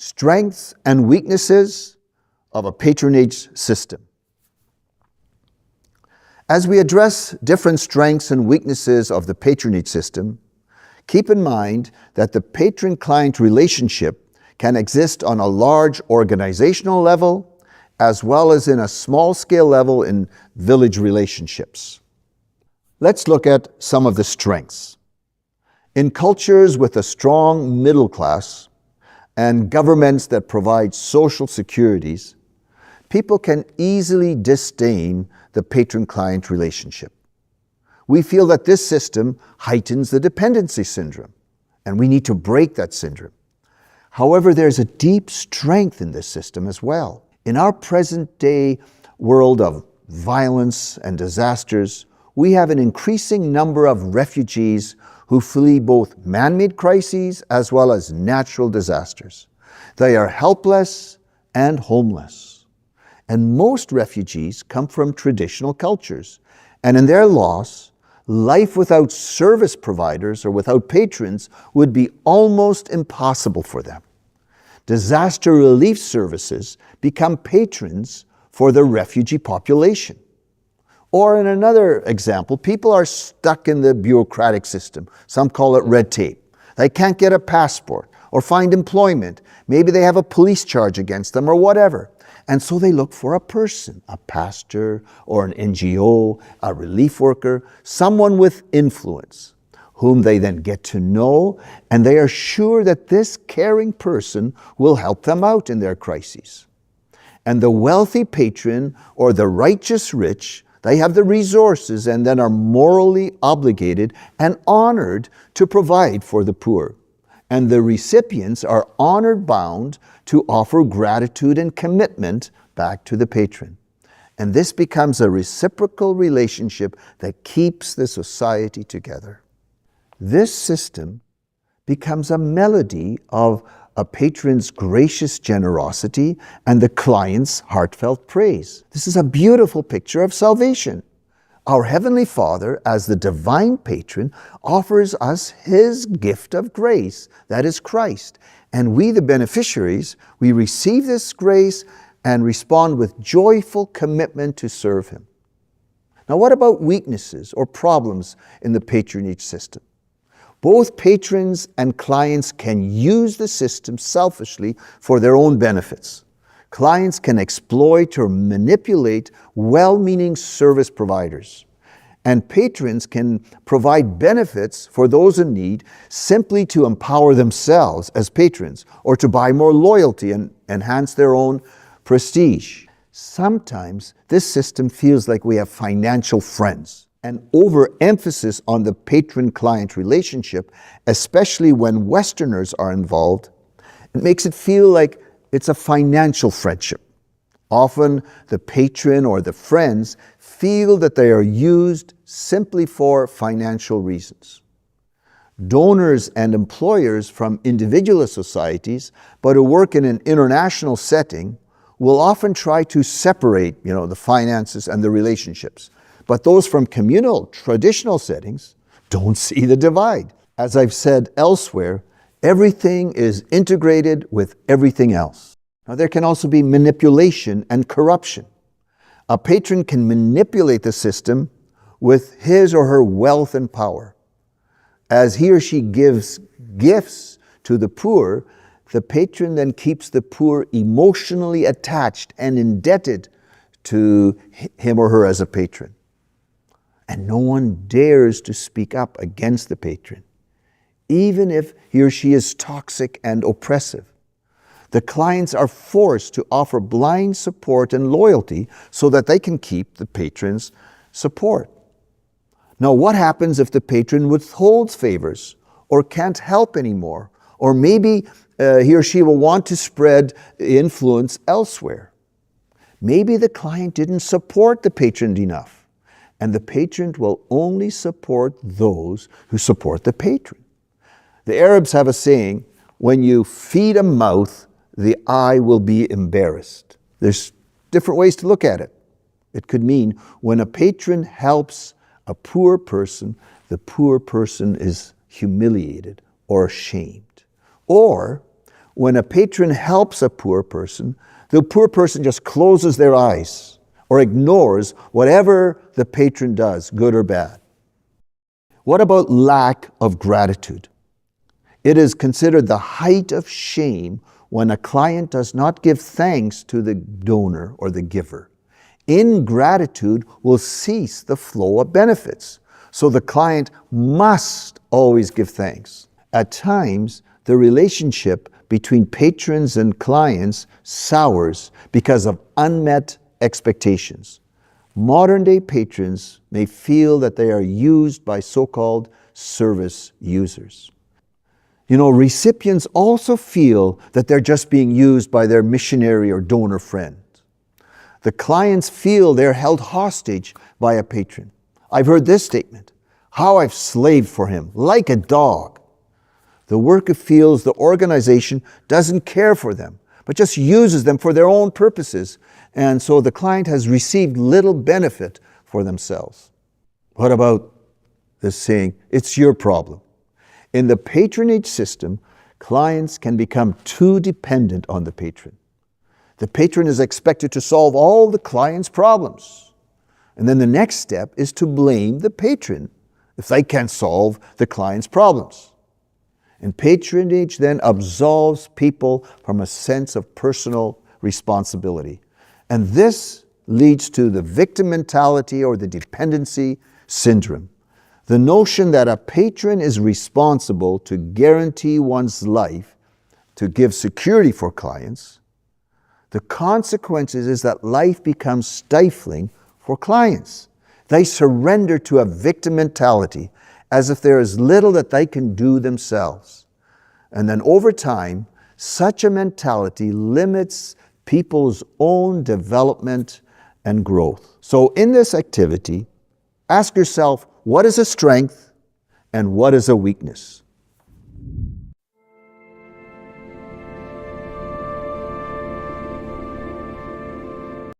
Strengths and weaknesses of a patronage system. As we address different strengths and weaknesses of the patronage system, keep in mind that the patron-client relationship can exist on a large organizational level as well as in a small-scale level in village relationships. Let's look at some of the strengths. In cultures with a strong middle class and governments that provide social securities, people can easily disdain the patron-client relationship. We feel that this system heightens the dependency syndrome, and we need to break that syndrome. However, there's a deep strength in this system as well. In our present-day world of violence and disasters, we have an increasing number of refugees who flee both man-made crises as well as natural disasters. They are helpless and homeless. And most refugees come from traditional cultures. And in their loss, life without service providers or without patrons would be almost impossible for them. Disaster relief services become patrons for the refugee population. Or in another example, people are stuck in the bureaucratic system. Some call it red tape. They can't get a passport or find employment. Maybe they have a police charge against them or whatever. And so they look for a person, a pastor or an NGO, a relief worker, someone with influence, whom they then get to know, and they are sure that this caring person will help them out in their crises. And the wealthy patron or the righteous rich, they have the resources and then are morally obligated and honored to provide for the poor. And the recipients are honored bound to offer gratitude and commitment back to the patron. And this becomes a reciprocal relationship that keeps the society together. This system becomes a melody of a patron's gracious generosity and the client's heartfelt praise. This is a beautiful picture of salvation. Our Heavenly Father, as the divine patron, offers us His gift of grace, that is Christ. And we, the beneficiaries, we receive this grace and respond with joyful commitment to serve Him. Now, what about weaknesses or problems in the patronage system? Both patrons and clients can use the system selfishly for their own benefits. Clients can exploit or manipulate well-meaning service providers. And patrons can provide benefits for those in need simply to empower themselves as patrons or to buy more loyalty and enhance their own prestige. Sometimes this system feels like we have financial friends. An overemphasis on the patron-client relationship, especially when Westerners are involved, it makes it feel like it's a financial friendship. Often the patron or the friends feel that they are used simply for financial reasons. Donors and employers from individual societies, but who work in an international setting, will often try to separate, the finances and the relationships. But those from communal, traditional settings don't see the divide. As I've said elsewhere, everything is integrated with everything else. Now, there can also be manipulation and corruption. A patron can manipulate the system with his or her wealth and power. As he or she gives gifts to the poor, the patron then keeps the poor emotionally attached and indebted to him or her as a patron. And no one dares to speak up against the patron, even if he or she is toxic and oppressive. The clients are forced to offer blind support and loyalty so that they can keep the patron's support. Now, what happens if the patron withholds favors or can't help anymore? Or maybe he or she will want to spread influence elsewhere. Maybe the client didn't support the patron enough. And the patron will only support those who support the patron. The Arabs have a saying, when you feed a mouth, the eye will be embarrassed. There's different ways to look at it. It could mean when a patron helps a poor person, the poor person is humiliated or ashamed. Or When a patron helps a poor person, the poor person just closes their eyes or ignores whatever the patron does, good or bad. What about lack of gratitude? It is considered the height of shame when a client does not give thanks to the donor or the giver. Ingratitude will cease the flow of benefits. So the client must always give thanks. At times, the relationship between patrons and clients sours because of unmet expectations. Modern-day patrons may feel that they are used by so-called service users. Recipients also feel that they're just being used by their missionary or donor friend. The clients feel they're held hostage by a patron. I've heard this statement, "How I've slaved for him, like a dog." The worker feels the organization doesn't care for them, but just uses them for their own purposes, and so the client has received little benefit for themselves. What about this saying, "It's your problem"? In the patronage system, clients can become too dependent on the patron. The patron is expected to solve all the client's problems. And then the next step is to blame the patron if they can't solve the client's problems. And patronage then absolves people from a sense of personal responsibility. And this leads to the victim mentality or the dependency syndrome. The notion that a patron is responsible to guarantee one's life, to give security for clients. The consequences is that life becomes stifling for clients. They surrender to a victim mentality as if there is little that they can do themselves. And then over time, such a mentality limits people's own development and growth. So in this activity, ask yourself, what is a strength and what is a weakness?